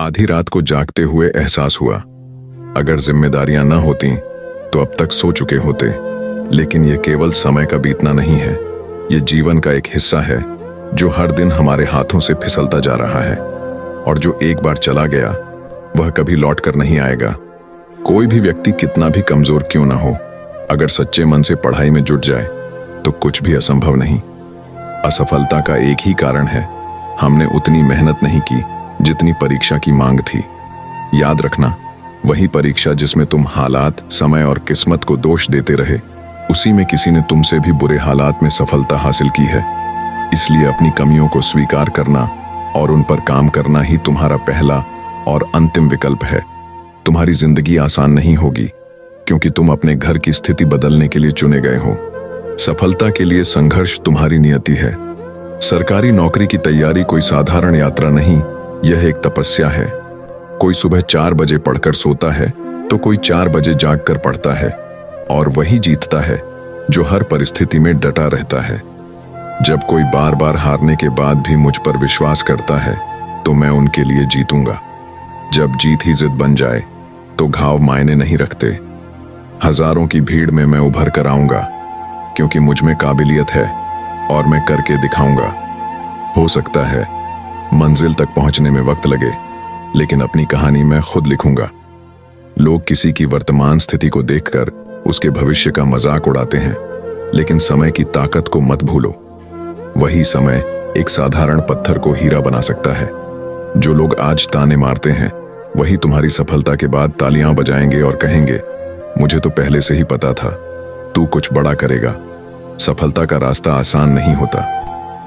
आधी रात को जागते हुए एहसास हुआ, अगर जिम्मेदारियां न होती तो अब तक सो चुके होते। लेकिन यह केवल समय का बीतना नहीं है, ये जीवन का एक हिस्सा है जो हर दिन हमारे हाथों से फिसलता जा रहा है और जो एक बार चला गया वह कभी लौट कर नहीं आएगा। कोई भी व्यक्ति कितना भी कमजोर क्यों ना हो, अगर सच्चे मन से पढ़ाई में जुट जाए तो कुछ भी असंभव नहीं। असफलता का एक ही कारण है, हमने उतनी मेहनत नहीं की जितनी परीक्षा की मांग थी। याद रखना, वही परीक्षा जिसमें तुम हालात, समय और किस्मत को दोष देते रहे, उसी में किसी ने तुमसे भी बुरे हालात में सफलता हासिल की है। इसलिए अपनी कमियों को स्वीकार करना और उन पर काम करना ही तुम्हारा पहला और अंतिम विकल्प है। तुम्हारी जिंदगी आसान नहीं होगी क्योंकि तुम अपने घर की स्थिति बदलने के लिए चुने गए हो। सफलता के लिए संघर्ष तुम्हारी नियति है। सरकारी नौकरी की तैयारी कोई साधारण यात्रा नहीं, यह एक तपस्या है। कोई सुबह 4 बजे पढ़कर सोता है तो कोई 4 बजे जागकर पढ़ता है, और वही जीतता है जो हर परिस्थिति में डटा रहता है। जब कोई बार बार हारने के बाद भी मुझ पर विश्वास करता है तो मैं उनके लिए जीतूंगा। जब जीत ही जिद बन जाए तो घाव मायने नहीं रखते। हजारों की भीड़ में मैं उभर कर आऊंगा क्योंकि मुझ में काबिलियत है और मैं करके दिखाऊंगा। हो सकता है मंजिल तक पहुंचने में वक्त लगे, लेकिन अपनी कहानी मैं खुद लिखूंगा। लोग किसी की वर्तमान स्थिति को देखकर उसके भविष्य का मजाक उड़ाते हैं, लेकिन समय की ताकत को मत भूलो। वही समय एक साधारण पत्थर को हीरा बना सकता है। जो लोग आज ताने मारते हैं वही तुम्हारी सफलता के बाद तालियां बजाएंगे और कहेंगे, मुझे तो पहले से ही पता था, तू कुछ बड़ा करेगा। सफलता का रास्ता आसान नहीं होता,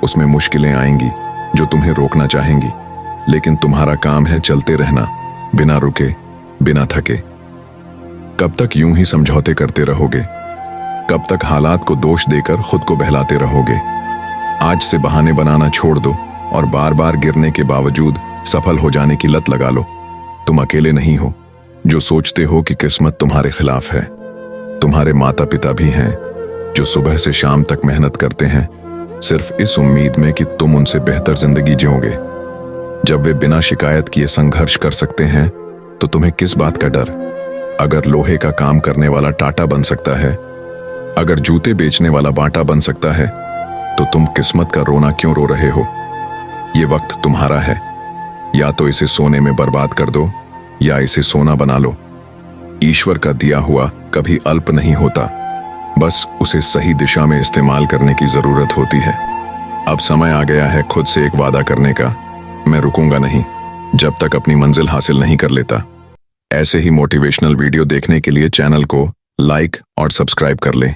उसमें मुश्किलें आएंगी जो तुम्हें रोकना चाहेंगी, लेकिन तुम्हारा काम है चलते रहना, बिना रुके, बिना थके। कब तक यूं ही समझौते करते रहोगे? कब तक हालात को दोष देकर खुद को बहलाते रहोगे? आज से बहाने बनाना छोड़ दो और बार बार गिरने के बावजूद सफल हो जाने की लत लगा लो। तुम अकेले नहीं हो जो सोचते हो कि किस्मत तुम्हारे खिलाफ है। तुम्हारे माता पिता भी हैं जो सुबह से शाम तक मेहनत करते हैं, सिर्फ इस उम्मीद में कि तुम उनसे बेहतर जिंदगी जियोगे। जब वे बिना शिकायत किए संघर्ष कर सकते हैं तो तुम्हें किस बात का डर? अगर लोहे का काम करने वाला टाटा बन सकता है, अगर जूते बेचने वाला बाटा बन सकता है, तो तुम किस्मत का रोना क्यों रो रहे हो? ये वक्त तुम्हारा है, या तो इसे सोने में बर्बाद कर दो या इसे सोना बना लो। ईश्वर का दिया हुआ कभी अल्प नहीं होता, बस उसे सही दिशा में इस्तेमाल करने की जरूरत होती है। अब समय आ गया है खुद से एक वादा करने का, मैं रुकूंगा नहीं जब तक अपनी मंजिल हासिल नहीं कर लेता। ऐसे ही मोटिवेशनल वीडियो देखने के लिए चैनल को लाइक और सब्सक्राइब कर लें।